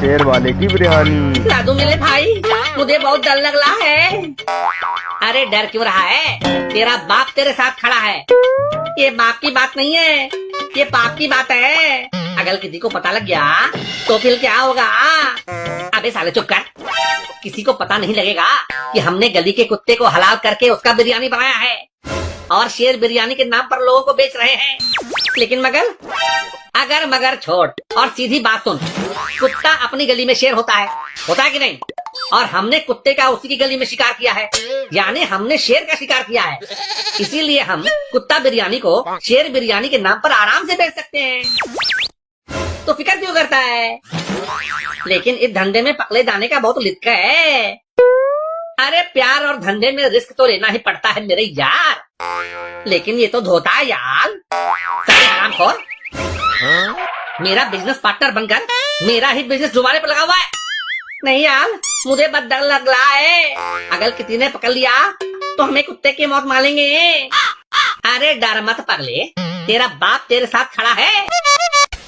शेर वाले की बिरयानी। लादू मेरे भाई, मुझे बहुत डर लग रहा है। अरे डर क्यों रहा है? तेरा बाप तेरे साथ खड़ा है। ये बाप की बात नहीं है, ये पाप की बात है। अगर किसी को पता लग गया तो फिर क्या होगा? अबे साले चुप कर। किसी को पता नहीं लगेगा कि हमने गली के कुत्ते को हलाल करके उसका बिरयानी बनाया है और शेर बिरयानी के नाम पर लोगों को बेच रहे हैं। लेकिन मगर अगर मगर छोड़ और सीधी बात सुन, कुत्ता अपनी गली में शेर होता है कि नहीं? और हमने कुत्ते का उसी की गली में शिकार किया है, यानी हमने शेर का शिकार किया है। इसीलिए हम कुत्ता बिरयानी को शेर बिरयानी के नाम पर आराम से बेच सकते हैं। तो फिक्र क्यों करता है? लेकिन इस धंधे में पकड़े जाने का बहुत रिस्क है। अरे प्यार और धंधे में रिस्क तो लेना ही पड़ता है मेरे यार। लेकिन ये तो धोता है यार। सारे हरामखोर मेरा बिजनेस पार्टनर बनकर मेरा ही बिजनेस डुबाने पर लगा हुआ है। नहीं यार, मुझे बस डर लग रहा है। अगर किसी ने पकड़ लिया तो हमें कुत्ते की मौत मारेंगे। अरे डर मत पगले, तेरा बाप तेरे साथ खड़ा है।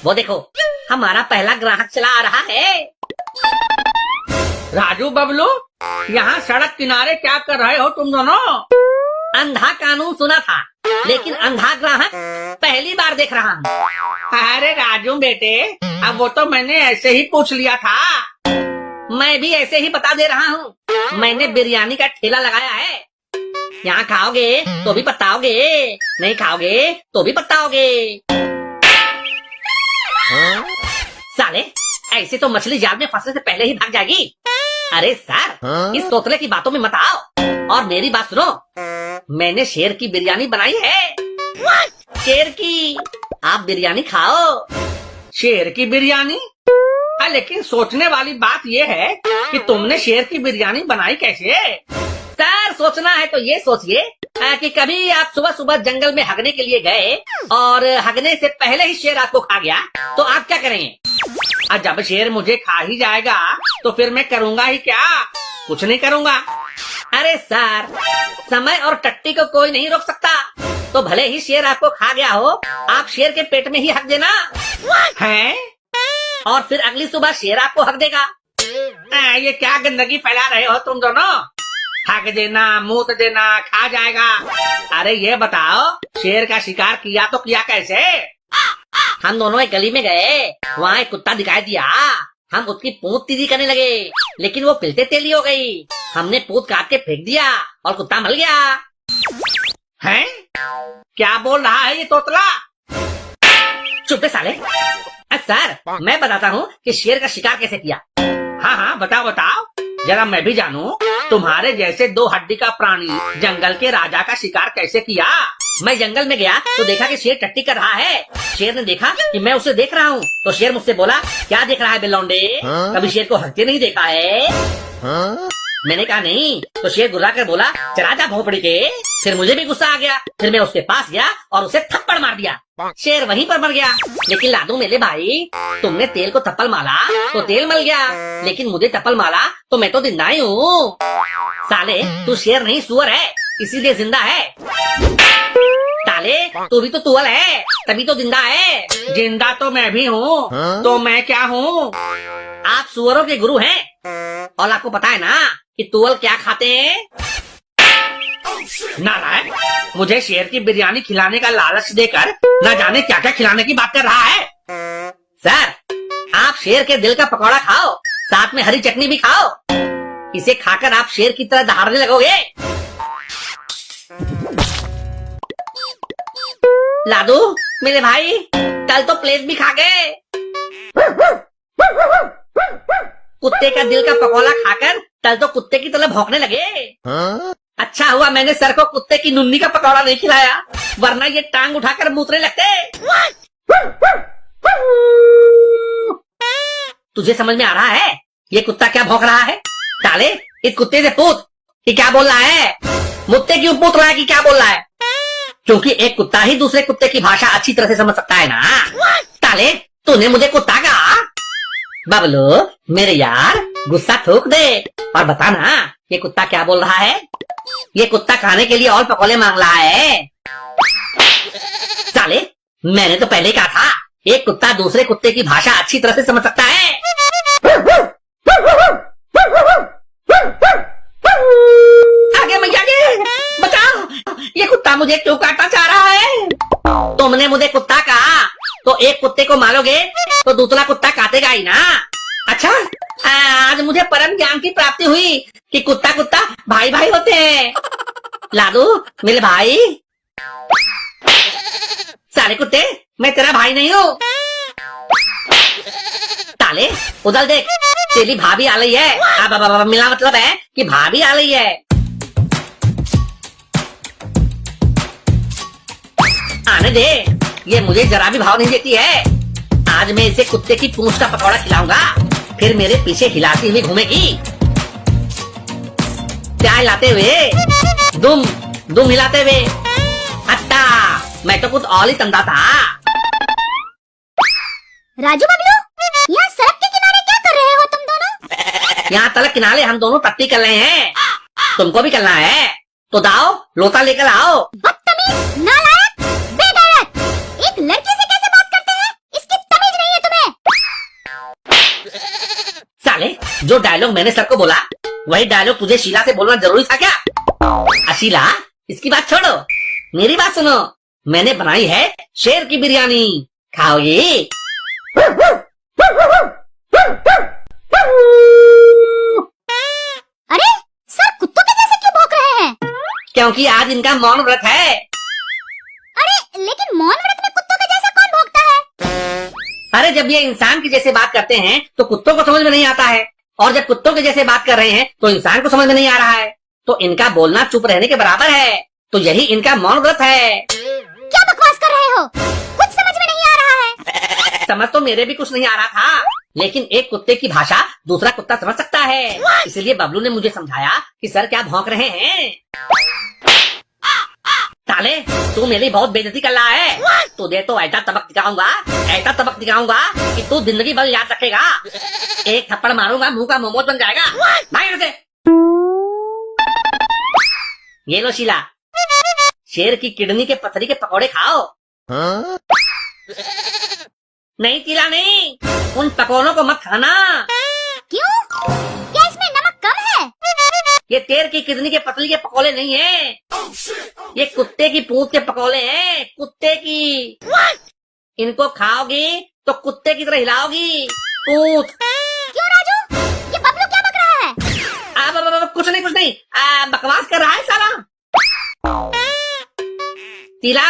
वो देखो, हमारा पहला ग्राहक चला आ रहा है। राजू बबलू, यहाँ सड़क किनारे क्या कर रहे हो तुम दोनों? अंधा कानून सुना था, लेकिन अंधा ग्राहक पहली बार देख रहा हूँ। अरे राजू बेटे, अब वो तो मैंने ऐसे ही पूछ लिया था। मैं भी ऐसे ही बता दे रहा हूँ। मैंने बिरयानी का ठेला लगाया है। यहाँ खाओगे तो भी पछताओगे, नहीं खाओगे तो भी पछताओगे। साले, ऐसे तो मछली जाल में फंसने से पहले ही भाग जाएगी। अरे सर, इस तोतले की बातों में मत आओ और मेरी बात सुनो। मैंने शेर की बिरयानी बनाई है। शेर की। आप बिरयानी खाओ। शेर की बिरयानी? लेकिन सोचने वाली बात ये है कि तुमने शेर की बिरयानी बनाई कैसे? सर, सोचना है तो ये सोचिए कि कभी आप सुबह सुबह जंगल में हगने के लिए गए और हगने से पहले ही शेर आपको खा गया, तो आप क्या करेंगे? जब शेर मुझे खा ही जाएगा तो फिर मैं करूँगा ही क्या? कुछ नहीं करूँगा। अरे सर, समय और टट्टी को कोई नहीं रोक सकता। तो भले ही शेर आपको खा गया हो, आप शेर के पेट में ही हक देना है, और फिर अगली सुबह शेर आपको हक देगा। ये क्या गंदगी फैला रहे हो तुम दोनों? हक देना, मूत देना, खा जाएगा। अरे ये बताओ, शेर का शिकार किया तो किया कैसे? हम दोनों एक गली में गए, वहाँ एक कुत्ता दिखाई दिया। हम उसकी पूंछ तीदी करने लगे, लेकिन वो पिलते तेली हो गई। हमने पूंछ काट के फेंक दिया और कुत्ता मर गया। हैं? क्या बोल रहा है ये तोतला? चुप है साले। सर, मैं बताता हूँ कि शेर का शिकार कैसे किया। हाँ, बताओ बताओ, जरा मैं भी जानूं। तुम्हारे जैसे दो हड्डी का प्राणी जंगल के राजा का शिकार कैसे किया? मैं जंगल में गया तो देखा कि शेर टट्टी कर रहा है। शेर ने देखा कि मैं उसे देख रहा हूँ, तो शेर मुझसे बोला, क्या देख रहा है बेलौंडे? कभी शेर को हंसते नहीं देखा है? मैंने कहा नहीं। तो शेर गुर्रा कर बोला, चला जा भोपड़ी के। फिर मुझे भी गुस्सा आ गया। फिर मैं उसके पास गया और उसे थप्पड़ मार दिया। शेर वहीं पर मर गया। लेकिन लादू मेरे भाई, तुमने तेल को थप्पड़ मारा तो तेल मर गया, लेकिन मुझे थप्पड़ मारा तो मैं तो जिंदा ही हूँ। साले, तू शेर नहीं सुअर है, इसीलिए जिंदा है। साले, तू भी तो तुअल है, तभी तो जिंदा है। जिंदा तो मैं भी हूँ। तो मैं क्या हूँ? आप सुअरों के गुरु हैं। और आपको पता है ना कि तुअल क्या खाते हैं? नालायक, मुझे शेर की बिरयानी खिलाने का लालच देकर न जाने क्या क्या खिलाने की बात कर रहा है। सर, आप शेर के दिल का पकौड़ा खाओ, साथ में हरी चटनी भी खाओ। इसे खाकर आप शेर की तरह दहाड़ने लगोगे। लादू मेरे भाई, कल तो प्लेट भी खा गए। कुत्ते का दिल का पकौड़ा खाकर कल तो कुत्ते की तरह भौंकने लगे। अच्छा हुआ मैंने सर को कुत्ते की नुन्नी का पकौड़ा नहीं खिलाया, वरना ये टांग उठाकर मूतने लगते। तुझे समझ में आ रहा है ये कुत्ता क्या भौंक रहा है? साले, इस कुत्ते से पूछ कि क्या बोल रहा है। मुझसे क्यों पूछ रहा है कि क्या बोल रहा है? क्योंकि एक कुत्ता ही दूसरे कुत्ते की भाषा अच्छी तरह से समझ सकता है ना। साले, तूने मुझे कुत्ता कहा? बबलू मेरे यार, गुस्सा थूक दे और बता ना, ये कुत्ता क्या बोल रहा है? ये कुत्ता खाने के लिए और पकौड़े मांग रहा है। साले, मैंने तो पहले कहा था, एक कुत्ता दूसरे कुत्ते की भाषा अच्छी तरह से समझ सकता है। मुझे क्यों काटना चाह रहा है? तुमने मुझे कुत्ता कहा तो एक कुत्ते को मारोगे तो दूसरा कुत्ता काटेगा ही ना। अच्छा, आज मुझे परम ज्ञान की प्राप्ति हुई कि कुत्ता कुत्ता भाई भाई होते हैं। लाडू मेरे भाई। साले कुत्ते, मैं तेरा भाई नहीं हूँ। ताले उधर देख, तेरी भाभी आ रही है। अब मिला मतलब है कि भाभी आ रही है। आने दे, ये मुझे जरा भी भाव नहीं देती है। आज मैं इसे कुत्ते की पूंछ का पकौड़ा खिलाऊंगा, फिर मेरे पीछे हिलाती हुई घूमेगी। क्या हिलाते हुए? दुम दुम हिलाते हुए। अच्छा, मैं तो कुछ और ही तंदा था। राजू बबलू, यहाँ सड़क के किनारे क्या कर रहे हो तुम दोनों? यहाँ तलक किनारे हम दोनों पत्ती कर रहे हैं। तुमको भी करना है तो दाओ, लोटा लेकर आओ। बदतमीज, नालायक, बेगैरत! एक लड़की से कैसे बात करते हैं? इसकी तमीज नहीं है तुम्हें। साले, जो डायलॉग मैंने सर को बोला वही डायलॉग तुझे शीला से बोलना जरूरी था क्या? शीला, इसकी बात छोड़ो, मेरी बात सुनो। मैंने बनाई है शेर की बिरयानी, खाओगी? अरे सर, कुत्तों के जैसे क्यों भौंक रहे हैं? क्योंकि आज इनका मौन व्रत है। अरे लेकिन मौन व्रत में कुत्तों के जैसा कौन भौंकता है? अरे जब ये इंसान के जैसे बात करते हैं तो कुत्तों को समझ में नहीं आता है, और जब कुत्तों के जैसे बात कर रहे हैं तो इंसान को समझ में नहीं आ रहा है। तो इनका बोलना चुप रहने के बराबर है। तो यही इनका मौन व्रत है। क्या बकवास कर रहे हो? कुछ समझ में नहीं आ रहा है। समझ तो मेरे भी कुछ नहीं आ रहा था, लेकिन एक कुत्ते की भाषा दूसरा कुत्ता समझ सकता है। इसलिए बबलू ने मुझे समझाया कि सर क्या भौंक रहे हैं। साले, तू मेरी बहुत बेइज्जती कर रहा है। तुझे तो ऐसा सबक दिखाऊंगा, ऐसा सबक दिखाऊंगा कि तू जिंदगी भर याद रखेगा। एक थप्पड़ मारूंगा, मुंह का मोमोज बन जाएगा। भाग यहाँ से। ये लो शीला, शेर की किडनी के पथरी के पकौड़े खाओ। नहीं शीला, नहीं, उन पकौड़ों को मत खाना। क्यों? क्या इसमें नमक कम है? ये शेर की किडनी के पतली के पकौड़े नहीं है, ये कुत्ते की पूंछ के पकौड़े हैं, कुत्ते की। इनको खाओगी तो कुत्ते की तरह हिलाओगी पूंछ। क्यों राजू? ये बबलू क्या बक रहा है? कुछ नहीं, बकवास कर रहा है साला। शीला,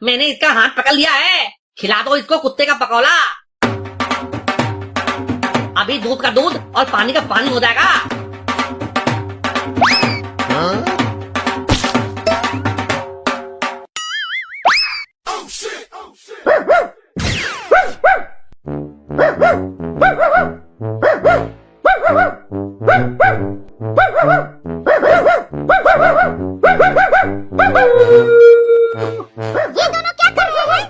मैंने इसका हाथ पकड़ लिया है, खिला दो इसको कुत्ते का पकौड़ा। अभी दूध का दूध और पानी का पानी हो जाएगा। ये दोनों क्या कर रहे हैं?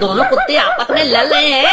दोनों कुत्ते आपस में लड़ रहे हैं।